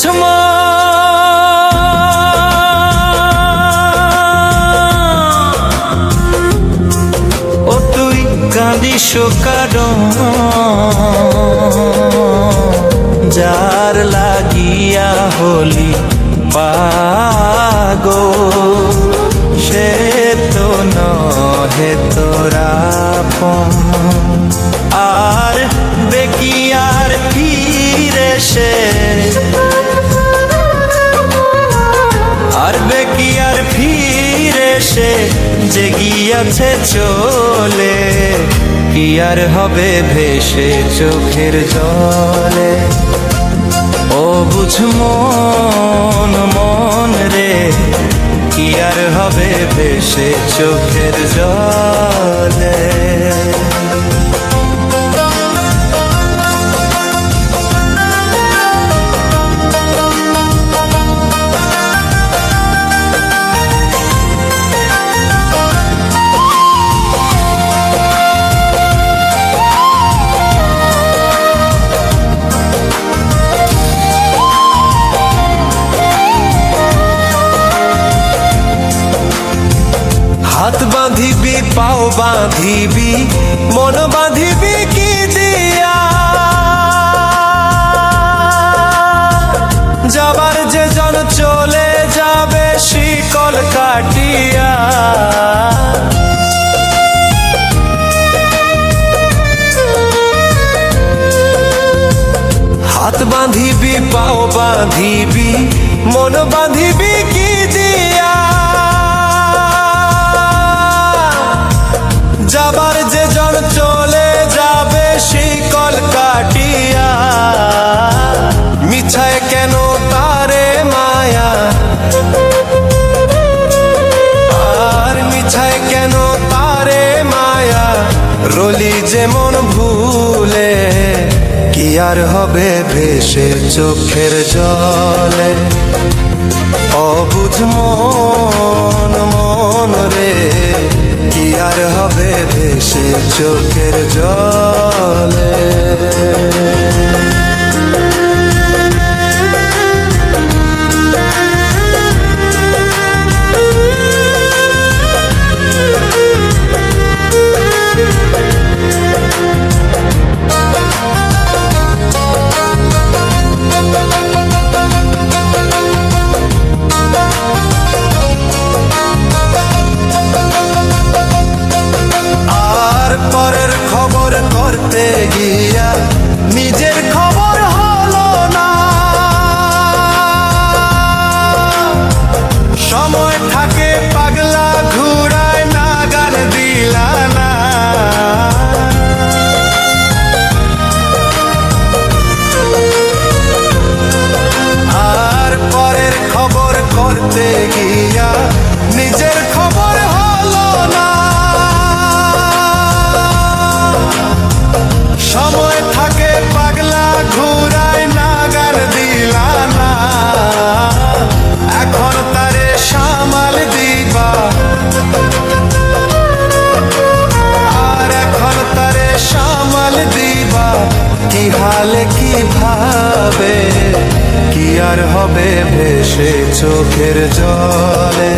বুঝমা ও তুই কাঁদিস কারণ যার লাগিয়া হলি পাগল সে তো নহে তোরা আপন। আর বেকিয়ার ফিরে সে বেকিয়ার ফিরে সে যে গিয়াছে চলে কি আর হবে ভেসে চোখের জলে। ও বুঝ মন মন রে কি আর হবে ভেসে চোখের জলে। হাত বাঁধিবি পাও বাঁধিবি মন বাঁধিবি কি দিয়া যাবার যে জন চলে যাবে শিকল কাটিয়া। হাত বাঁধিবি পাও বাঁধিবি মন বাঁধিবি কি দিয়া যাবার যে জন চলে যাবে শিকল কাটিয়া। মিছায় কেন তারে মায়া আর মিছায় কেন তারে মায়া রলি যেমন ভুলে কি আর হবে ভেসে চোখের জলে। অবুঝ মন মন রে কি আর হবে ভেসে চোখের জলে। পরের খবর করতে গিয়া নিজের খবর হলো না। সময় থাকে পাগলা ঘুরায় নাগাল দিলা না। আর পরের খবর করতে গিয়া নিজের খবর হলো না। সময় থাকে পাগলা ঘুরায় নাগাল দিলা না। এখন তারে সামাল দিবা আর এখন তারে সামাল দিবা কি হালে কি ভাবে কি আর হবে ভেসে চোখের জলে।